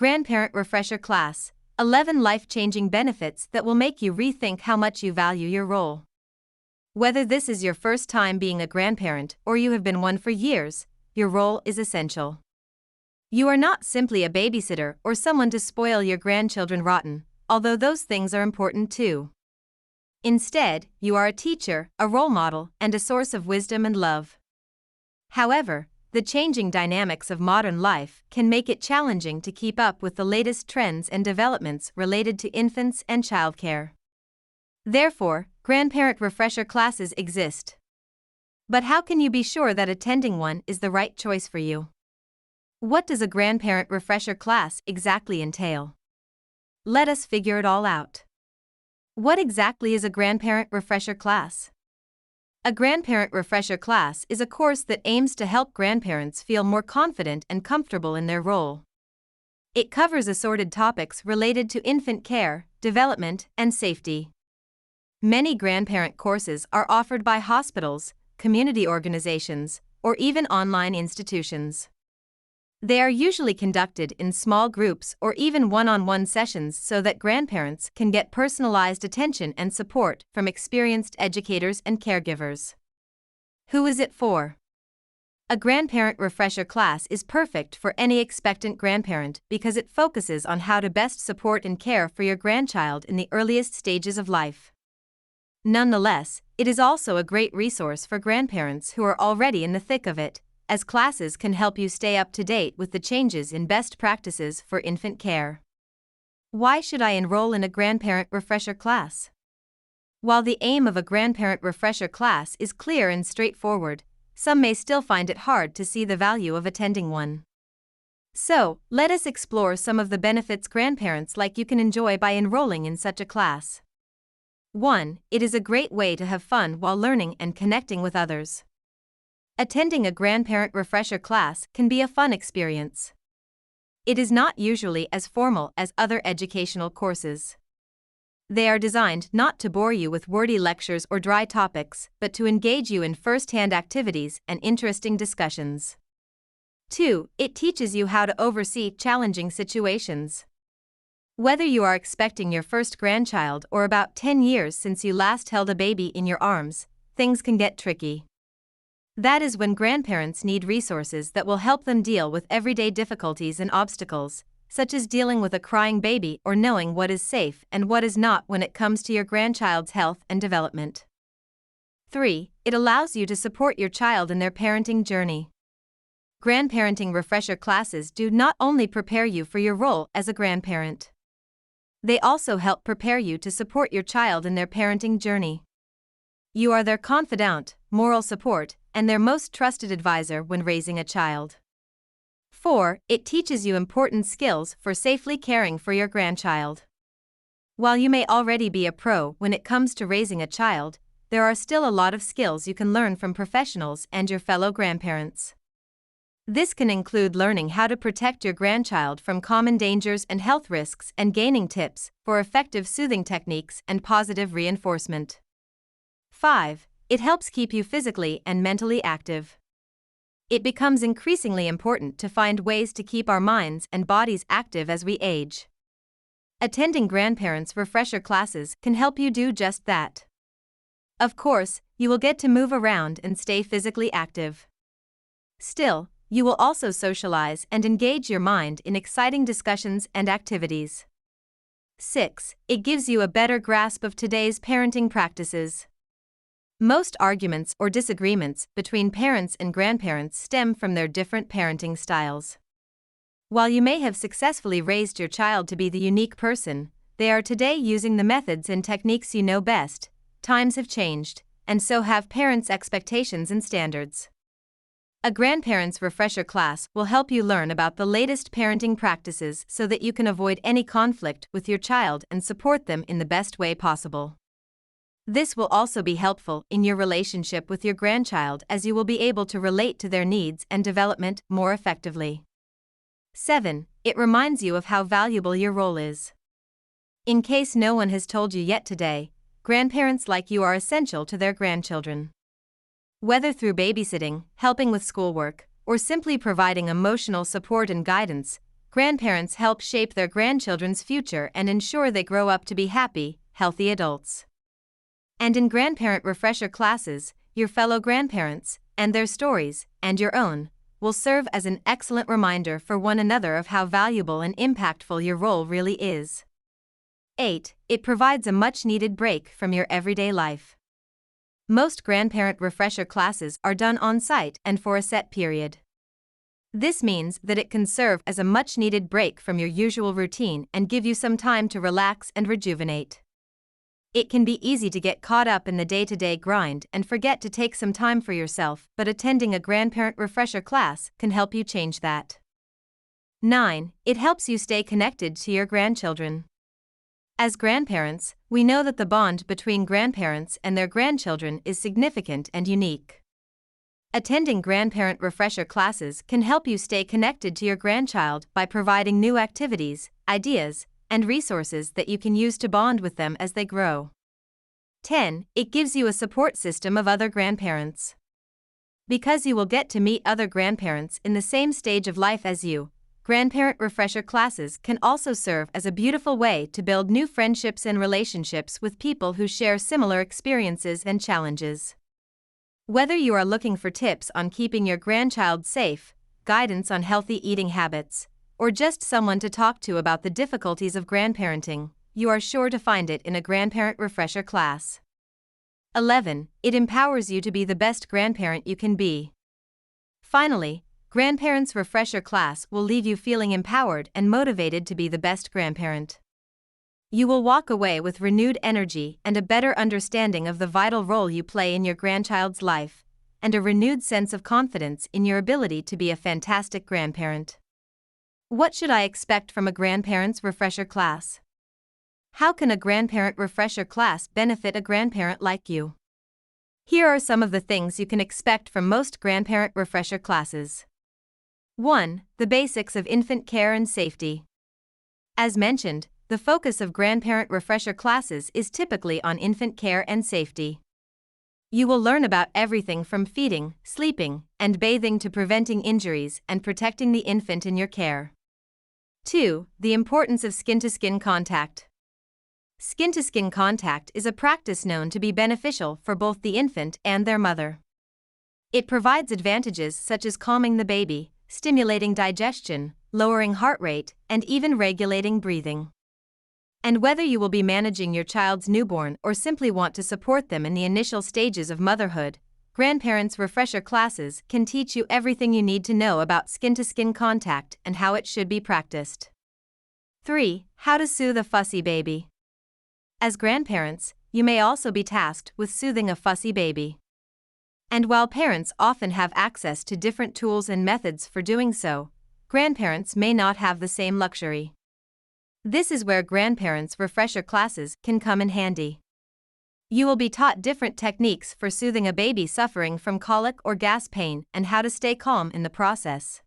Grandparent Refresher Class: 11 Life-Changing Benefits that will make you rethink how much you value your role. Whether this is your first time being a grandparent or you have been one for years, your role is essential. You are not simply a babysitter or someone to spoil your grandchildren rotten, although those things are important too. Instead, you are a teacher, a role model, and a source of wisdom and love. However, the changing dynamics of modern life can make it challenging to keep up with the latest trends and developments related to infants and childcare. Therefore, grandparent refresher classes exist. But how can you be sure that attending one is the right choice for you? What does a grandparent refresher class exactly entail? Let us figure it all out. What exactly is a grandparent refresher class? A grandparent refresher class is a course that aims to help grandparents feel more confident and comfortable in their role. It covers assorted topics related to infant care, development, and safety. Many grandparent courses are offered by hospitals, community organizations, or even online institutions. They are usually conducted in small groups or even one-on-one sessions so that grandparents can get personalized attention and support from experienced educators and caregivers. Who is it for? A grandparent refresher class is perfect for any expectant grandparent because it focuses on how to best support and care for your grandchild in the earliest stages of life. Nonetheless, it is also a great resource for grandparents who are already in the thick of it, as classes can help you stay up to date with the changes in best practices for infant care. Why should I enroll in a grandparent refresher class? While the aim of a grandparent refresher class is clear and straightforward, some may still find it hard to see the value of attending one. So, let us explore some of the benefits grandparents like you can enjoy by enrolling in such a class. 1. It is a great way to have fun while learning and connecting with others. Attending a grandparent refresher class can be a fun experience. It is not usually as formal as other educational courses. They are designed not to bore you with wordy lectures or dry topics, but to engage you in first-hand activities and interesting discussions. 2. It teaches you how to oversee challenging situations. Whether you are expecting your first grandchild or about 10 years since you last held a baby in your arms, things can get tricky. That is when grandparents need resources that will help them deal with everyday difficulties and obstacles, such as dealing with a crying baby or knowing what is safe and what is not when it comes to your grandchild's health and development. 3. It allows you to support your child in their parenting journey. Grandparenting refresher classes do not only prepare you for your role as a grandparent. They also help prepare you to support your child in their parenting journey. You are their confidant, moral support, and their most trusted advisor when raising a child. 4. It teaches you important skills for safely caring for your grandchild. While you may already be a pro when it comes to raising a child, there are still a lot of skills you can learn from professionals and your fellow grandparents. This can include learning how to protect your grandchild from common dangers and health risks and gaining tips for effective soothing techniques and positive reinforcement. 5. It helps keep you physically and mentally active. It becomes increasingly important to find ways to keep our minds and bodies active as we age. Attending grandparents' refresher classes can help you do just that. Of course, you will get to move around and stay physically active. Still, you will also socialize and engage your mind in exciting discussions and activities. 6. It gives you a better grasp of today's parenting practices. Most arguments or disagreements between parents and grandparents stem from their different parenting styles. While you may have successfully raised your child to be the unique person they are today using the methods and techniques you know best, times have changed, and so have parents' expectations and standards. A grandparent's refresher class will help you learn about the latest parenting practices so that you can avoid any conflict with your child and support them in the best way possible. This will also be helpful in your relationship with your grandchild as you will be able to relate to their needs and development more effectively. 7. It reminds you of how valuable your role is. In case no one has told you yet today, grandparents like you are essential to their grandchildren. Whether through babysitting, helping with schoolwork, or simply providing emotional support and guidance, grandparents help shape their grandchildren's future and ensure they grow up to be happy, healthy adults. And in grandparent refresher classes, your fellow grandparents, and their stories, and your own, will serve as an excellent reminder for one another of how valuable and impactful your role really is. 8. It provides a much-needed break from your everyday life. Most grandparent refresher classes are done on-site and for a set period. This means that it can serve as a much-needed break from your usual routine and give you some time to relax and rejuvenate. It can be easy to get caught up in the day-to-day grind and forget to take some time for yourself, but attending a grandparent refresher class can help you change that. 9. It helps you stay connected to your grandchildren. As grandparents, we know that the bond between grandparents and their grandchildren is significant and unique. Attending grandparent refresher classes can help you stay connected to your grandchild by providing new activities, ideas, and resources that you can use to bond with them as they grow. 10. It gives you a support system of other grandparents. Because you will get to meet other grandparents in the same stage of life as you, grandparent refresher classes can also serve as a beautiful way to build new friendships and relationships with people who share similar experiences and challenges. Whether you are looking for tips on keeping your grandchild safe, guidance on healthy eating habits, or just someone to talk to about the difficulties of grandparenting, you are sure to find it in a grandparent refresher class. 11. It empowers you to be the best grandparent you can be. Finally, grandparents refresher class will leave you feeling empowered and motivated to be the best grandparent. You will walk away with renewed energy and a better understanding of the vital role you play in your grandchild's life, and a renewed sense of confidence in your ability to be a fantastic grandparent. What should I expect from a grandparent's refresher class? How can a grandparent refresher class benefit a grandparent like you? Here are some of the things you can expect from most grandparent refresher classes. 1. The basics of infant care and safety. As mentioned, the focus of grandparent refresher classes is typically on infant care and safety. You will learn about everything from feeding, sleeping, and bathing to preventing injuries and protecting the infant in your care. 2. The importance of skin-to-skin contact. Skin-to-skin contact is a practice known to be beneficial for both the infant and their mother. It provides advantages such as calming the baby, stimulating digestion, lowering heart rate, and even regulating breathing. And whether you will be managing your child's newborn or simply want to support them in the initial stages of motherhood, grandparents' refresher classes can teach you everything you need to know about skin-to-skin contact and how it should be practiced. 3. How to soothe a fussy baby. As grandparents, you may also be tasked with soothing a fussy baby. And while parents often have access to different tools and methods for doing so, grandparents may not have the same luxury. This is where grandparents' refresher classes can come in handy. You will be taught different techniques for soothing a baby suffering from colic or gas pain and how to stay calm in the process.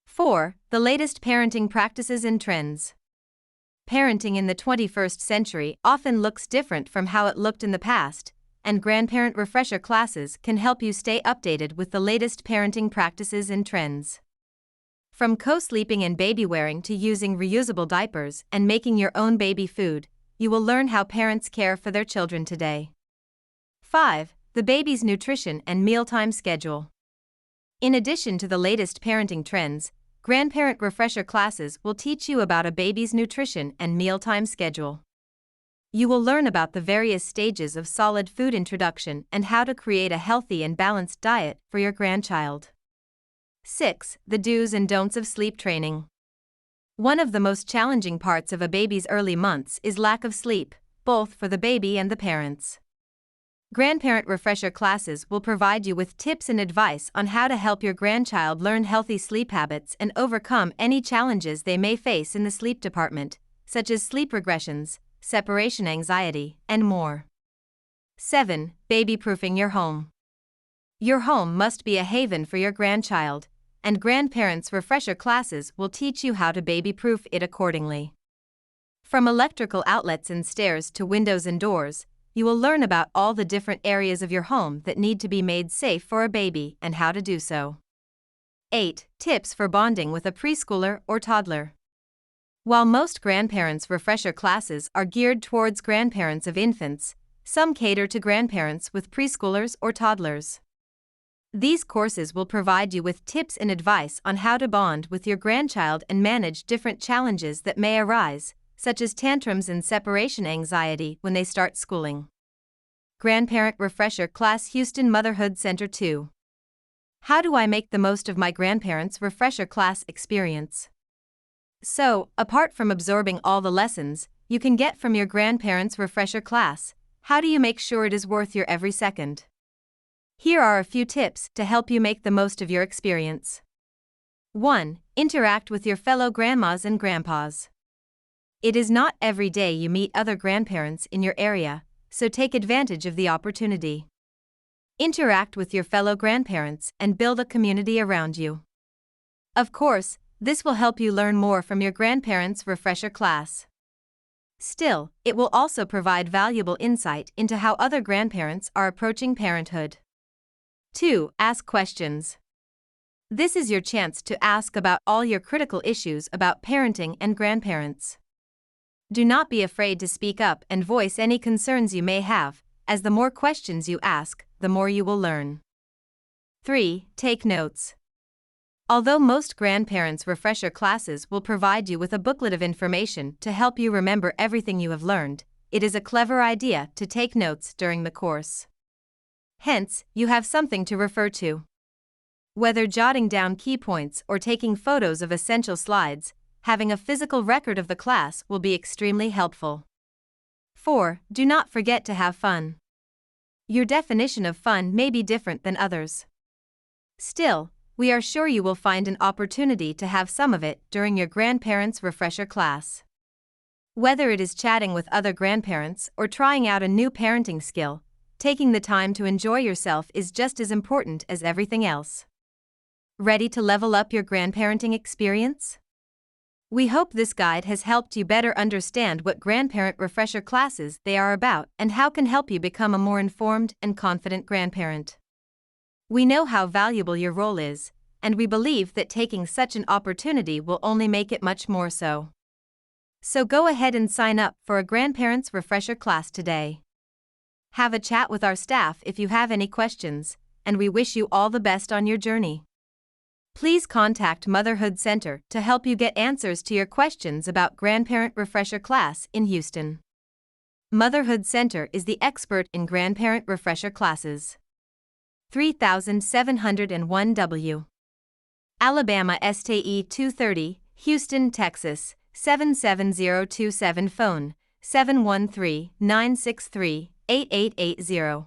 4. The latest parenting practices and trends. Parenting in the 21st century often looks different from how it looked in the past, and grandparent refresher classes can help you stay updated with the latest parenting practices and trends. From co-sleeping and baby wearing to using reusable diapers and making your own baby food, you will learn how parents care for their children today. 5. The baby's nutrition and mealtime schedule. In addition to the latest parenting trends, grandparent refresher classes will teach you about a baby's nutrition and mealtime schedule. You will learn about the various stages of solid food introduction and how to create a healthy and balanced diet for your grandchild. 6. The do's and don'ts of sleep training. One of the most challenging parts of a baby's early months is lack of sleep, both for the baby and the parents. Grandparent refresher classes will provide you with tips and advice on how to help your grandchild learn healthy sleep habits and overcome any challenges they may face in the sleep department, such as sleep regressions, separation anxiety, and more. 7. Babyproofing your home. Your home must be a haven for your grandchild, and grandparents' refresher classes will teach you how to babyproof it accordingly. From electrical outlets and stairs to windows and doors, you will learn about all the different areas of your home that need to be made safe for a baby and how to do so. 8. Tips for bonding with a preschooler or toddler. While most grandparents' refresher classes are geared towards grandparents of infants, some cater to grandparents with preschoolers or toddlers. These courses will provide you with tips and advice on how to bond with your grandchild and manage different challenges that may arise, such as tantrums and separation anxiety when they start schooling. Grandparent Refresher Class Houston Motherhood Center 2. How do I make the most of my grandparents' refresher class experience? So, apart from absorbing all the lessons you can get from your grandparents' refresher class, how do you make sure it is worth your every second? Here are a few tips to help you make the most of your experience. 1. Interact with your fellow grandmas and grandpas. It is not every day you meet other grandparents in your area, so take advantage of the opportunity. Interact with your fellow grandparents and build a community around you. Of course, this will help you learn more from your grandparents' refresher class. Still, it will also provide valuable insight into how other grandparents are approaching parenthood. 2. Ask questions. This is your chance to ask about all your critical issues about parenting and grandparents. Do not be afraid to speak up and voice any concerns you may have, as the more questions you ask, the more you will learn. 3. Take notes. Although most grandparents' refresher classes will provide you with a booklet of information to help you remember everything you have learned, it is a clever idea to take notes during the course. Hence, you have something to refer to. Whether jotting down key points or taking photos of essential slides, having a physical record of the class will be extremely helpful. 4. Do not forget to have fun. Your definition of fun may be different than others. Still, we are sure you will find an opportunity to have some of it during your grandparents' refresher class. Whether it is chatting with other grandparents or trying out a new parenting skill, taking the time to enjoy yourself is just as important as everything else. Ready to level up your grandparenting experience? We hope this guide has helped you better understand what grandparent refresher classes they are about and how can help you become a more informed and confident grandparent. We know how valuable your role is, and we believe that taking such an opportunity will only make it much more so. So go ahead and sign up for a grandparent's refresher class today. Have a chat with our staff if you have any questions, and we wish you all the best on your journey. Please contact Motherhood Center to help you get answers to your questions about grandparent refresher class in Houston. Motherhood Center is the expert in grandparent refresher classes. 3701 W. Alabama STE 230, Houston, Texas, 77027 phone, 713-963-8880.